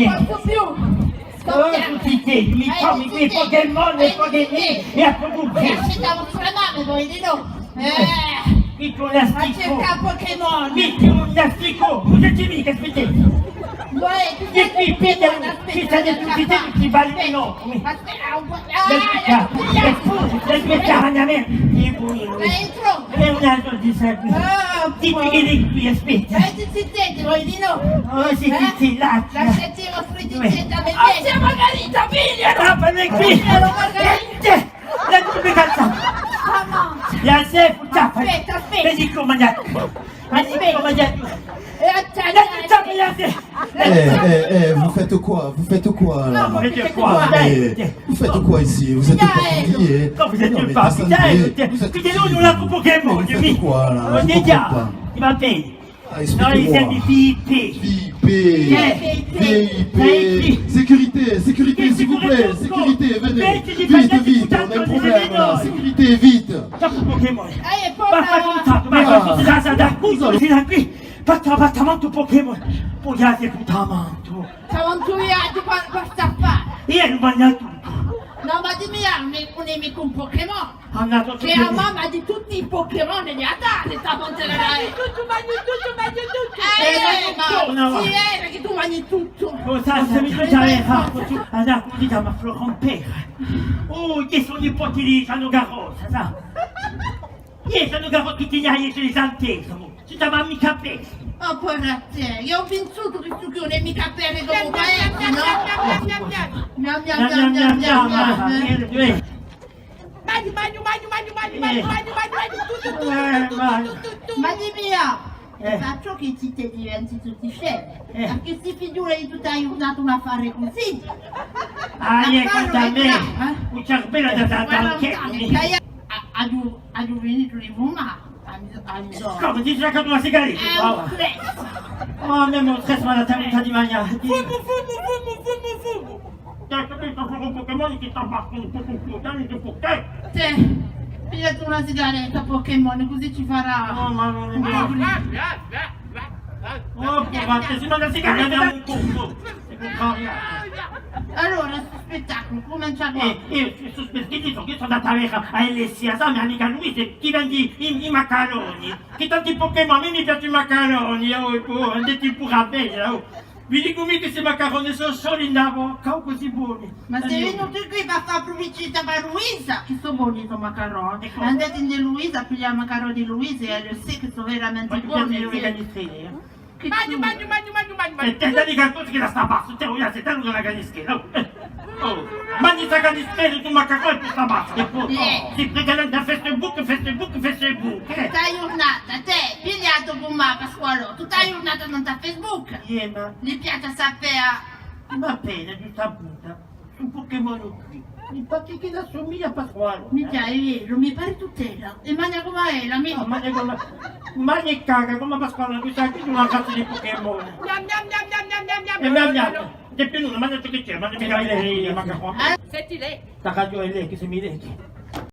Posso più! Tutti te, mi trovi qui Pokémon e Pokémon e a produrre. Aspettavo sulla mano, voi di no! Mi con A l'astico. cercare Pokémon! Mi con l'astico. Cosa ci mica aspettate? E qui Peter, ci state tutti te che baleno. Aspetta un po'! Aspetta, a me. Dentro! È un altro di sempre. Dimmi che lei qui, aspetta. Zittete, voi di no! Oh, sì, là. Lasciate i vostri zittete a me! C'è Margarita, figlio! Trappale qui. La dove calza. La sei puttana. Aspetta! Vedi come mangiare. Vedi come mangiare. Vous faites quoi? Vous faites quoi là? Non, Faites quoi? Vous faites quoi ici? Vous êtes particulier? Non, vous êtes Non, une mais femme, descendez. Vous êtes- écoutez, nous l'avons Pokémon, Vous faites quoi là? On Je est comprends déjà, pas. il m'appelle. Ah, Non, expliquez-moi. les amis VIP. VIP. Sécurité, sécurité, s'il vous plaît. Sécurité, venez. Vite, vite, on a un problème là. Sécurité, vite. Dopo Pokémon. È Basta contatto, basta da scusa, fino a qui. Battamento Pokémon. Vogliate puttamanto. Siamo intuiati questa fare! Io non mangio tutto. No, ma dimmi un nemico un Pokémon! Ho andato Che a mamma di tutti i Pokémon li ha dati, sta monterai! Tutto, mangi tutto! No. Sì, perché tu mangi tutto! Cosa mi già fatto? Allora, come si chiama? Florompere. Oh, che sono i nipoti di San Garosa, sa? Io sono Garosa che ti hai le santesimo. Si chiama mica pesce. Oh, povera te, io ho pensato che tu che non è mica bene come paese, no? Ma dimmi, faccio che ci te diventi tutti scemi, perché si figura di tu ti hai usato un affare così. Ascolta me, un cervello da anche. A venire di una. Come ti sei una sigaretta? Oh, mi hanno stress ma la tenuta di mangiare. Fumo. Hai capito? Sono un Pokémon che sta battendo un po' con il tuo perché? Te, pigliati una sigaretta Pokémon, così ci farà. No, ma non è vero. Oh, guarda, si mangia la sigaretta un tubo. Allora, sto spettacolo, comincia qua. Io sono andata a Alessia, sa, mia amica Luisa, ti vendi i macaroni. Che tanti Pokémon, a me mi piacciono i macaroni, andate pure a vedere. Vi dico mica che questi macaroni sono solo in bocca, così buoni. Ma sei venuto qui per fare pubblicità per Luisa? Che sono buoni i macaroni. Andate in Luisa a pigliare i macaroni di Luisa e io sai che sono veramente buoni. E te la dica così che la sta basso, te voglio se te non la ganischera. Oh, mangi sta ganischera tu macaroni per sta bassa. Si prende da Facebook. Stai giornata, te, pigliato con me Pasqualo, tu stai giornata non da Facebook. Ma Gli piace sapere. va bene, giusta punta. Un Pokémon qui. Mi pare che assomiglia a Pasquale. Mica è vero, mi pare tutela. E mangia come è la mia. Mangia e caga come Pasquale, tu sai che una cazzo di Pokémon. E mi ha di più non mangia che c'è, mangia mica lei, mangia qua. Senti lei, La caglio è lei che se mi legge.